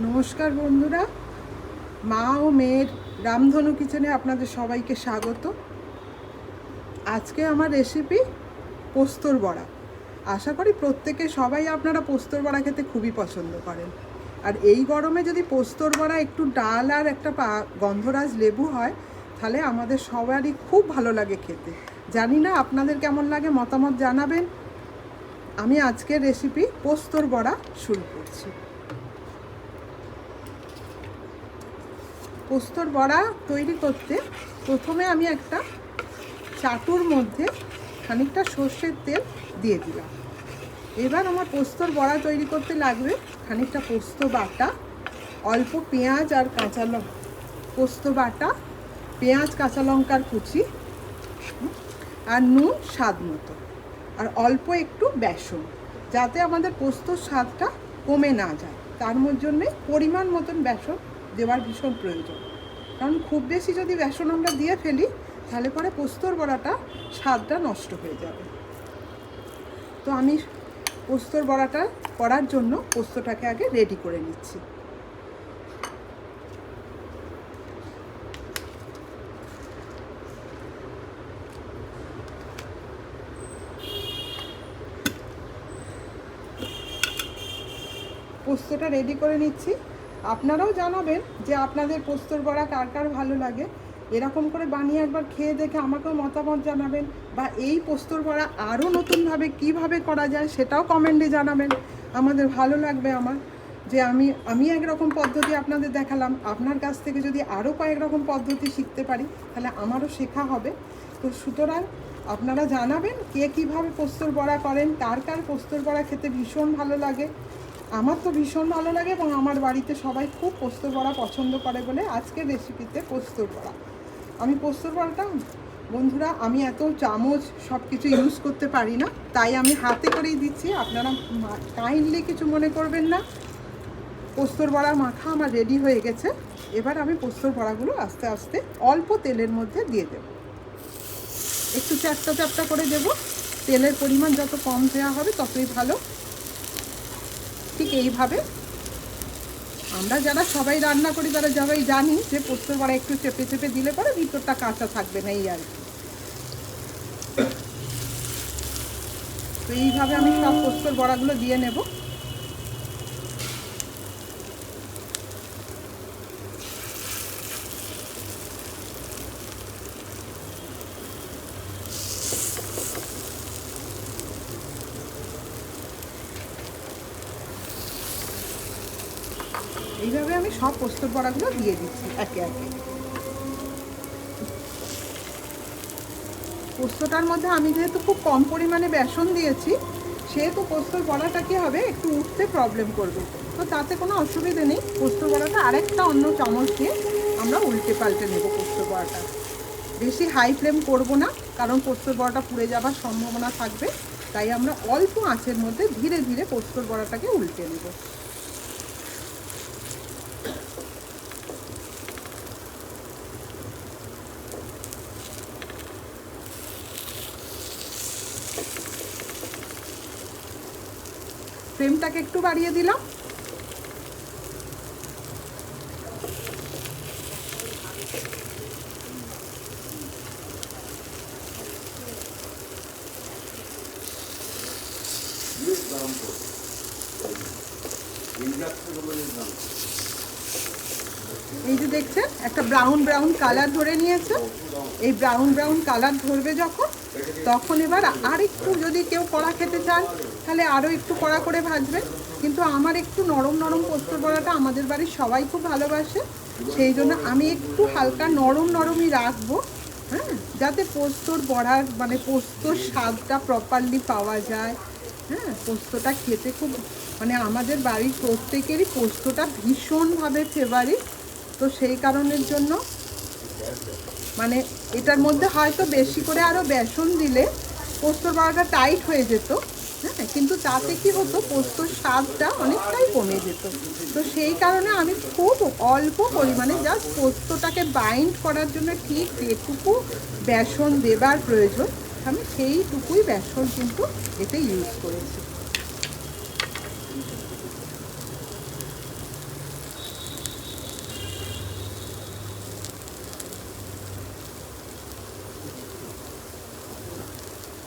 নমস্কার বন্ধুরা, মা ও মেয়ের রামধনু কিচেনে আপনাদের সবাইকে স্বাগত। আজকে আমার রেসিপি পোস্তর বড়া। আশা করি প্রত্যেকে সবাই আপনারা পোস্তর বড়া খেতে খুবই পছন্দ করেন। আর এই গরমে যদি পোস্তর বড়া একটু ডাল আর একটা গন্ধরাজ লেবু হয়, তাহলে আমাদের সবারই খুব ভালো লাগে খেতে। জানি না আপনাদের কেমন লাগে, মতামত জানাবেন। আমি আজকের রেসিপি পোস্তর বড়া শুরু করছি। পোস্তর বড়া তৈরি করতে প্রথমে আমি একটা চাটুর মধ্যে খানিকটা সর্ষের তেল দিয়ে দিলাম। এবার আমার পোস্তর বড়া তৈরি করতে লাগবে খানিকটা পোস্ত বাটা, অল্প পেঁয়াজ আর কাঁচা লঙ্কা, পোস্ত বাটা, পেঁয়াজ কাঁচা লঙ্কার কুচি আর নুন স্বাদ মতো, আর অল্প একটু বেসন, যাতে আমাদের পোস্তর স্বাদটা কমে না যায়। তার জন্যে পরিমাণ মতন বেসন দেওয়ার ভীষণ প্রয়োজন, কারণ খুব বেশি যদি বেসন আমরা দিয়ে ফেলি তাহলে পরে পোস্তর বড়াটা স্বাদটা নষ্ট হয়ে যাবে। তো আমি পোস্তর বড়াটা করার জন্য পোস্তটাকে আগে রেডি করে নিচ্ছি। পোস্তটা রেডি করে নিচ্ছি। আপনারাও জানাবেন যে আপনাদের পোস্তর বড়া কার কার ভালো লাগে। এরকম করে বানিয়ে একবার খেয়ে দেখে আমাকেও মতামত জানাবেন, বা এই পোস্তর বড়া আরও নতুনভাবে কিভাবে করা যায় সেটাও কমেন্টে জানাবেন। আমাদের ভালো লাগবে আমার যে আমি একরকম পদ্ধতি আপনাদের দেখালাম, আপনার কাছ থেকে যদি আরও কয়েক রকম পদ্ধতি শিখতে পারি তাহলে আমারও শেখা হবে। তো সুতরাং আপনারা জানাবেন কে কীভাবে পোস্তর বড়া করেন, কার কার পোস্তর বড়া খেতে ভীষণ ভালো লাগে। আমার তো ভীষণ ভালো লাগে এবং আমার বাড়িতে সবাই খুব পোস্তর বড়া পছন্দ করে বলে আজকের রেসিপিতে পোস্তর বড়া। আমি পোস্তর বড়াটা বন্ধুরা আমি এত চামচ সব কিছু ইউজ করতে পারি না, তাই আমি হাতে করেই দিচ্ছি, আপনারা কাইন্ডলি কিছু মনে করবেন না। পোস্তর বড়া মাখা আমার রেডি হয়ে গেছে। এবার আমি পোস্তর বড়াগুলো আস্তে আস্তে অল্প তেলের মধ্যে দিয়ে দেব, একটু চ্যাপটা চ্যাপটা করে দেব। তেলের পরিমাণ যত কম দেওয়া হবে ততই ভালো। ঠিক এইভাবে আমরা যারা সবাই রান্না করি তারা সবাই জানি যে পোস্তর বড়া একটু চেপে চেপে দিলে পরে ভিতরটা কাঁচা থাকবে না, এই আর কি। তো এইভাবে আমি সব পোস্তর বড়াগুলো দিয়ে নেব। এইভাবে আমি সব পোস্তর বড়াগুলো দিয়ে দিচ্ছি একে একে। পোস্তটার মধ্যে আমি যেহেতু খুব কম পরিমাণে বেসন দিয়েছি, সেহেতু পোস্তর বড়াটা কী হবে একটু উঠতে প্রবলেম করবে। তো তাতে কোনো অসুবিধে নেই। পোস্তর বড়াটা আরেকটা অন্য চামচ দিয়ে আমরা উল্টে পাল্টে নেব পোস্তর বড়াটা। বেশি হাই ফ্লেম করব না, কারণ পোস্তর বড়াটা পুড়ে যাবার সম্ভাবনা থাকবে। তাই আমরা অল্প আঁচের মধ্যে ধীরে ধীরে পোস্তর বড়াটাকে উল্টে নেব। ফ্লেমটাকে একটু বাড়িয়ে দিলাম। এই যে দেখছেন একটা ব্রাউন ব্রাউন কালার ধরে নিয়েছে। এই ব্রাউন ব্রাউন কালার ধরবে যখন, তখন এবার আর একটু যদি কেউ কড়া খেতে চান তাহলে আরও একটু কড়া করে ভাজবেন। কিন্তু আমার একটু নরম নরম পোস্তর বড়াটা আমাদের বাড়ির সবাই খুব ভালোবাসে, সেই জন্য আমি একটু হালকা নরম নরমই রাখবো। হ্যাঁ, যাতে পোস্তর বড়ার মানে পোস্তর স্বাদটা প্রপারলি পাওয়া যায়। হ্যাঁ, পোস্তটা খেতে খুব মানে আমাদের বাড়ির প্রত্যেকেরই পোস্তটা ভীষণভাবে ফেভারিট। তো সেই কারণের জন্য মানে এটার মধ্যে হয়তো বেশি করে আরও বেসন দিলে পোস্তর বড়াটা টাইট হয়ে যেত। হ্যাঁ, কিন্তু তাতে কি হতো পোস্তর স্বাদটা অনেকটাই কমে যেত। তো সেই কারণে আমি খুব অল্প পরিমাণে জাস্ট পোস্তটাকে বাইন্ড করার জন্য ঠিক যেটুকু বেসন দেবার প্রয়োজন আমি সেইটুকুই বেসন কিন্তু এতে ইউজ করেছি।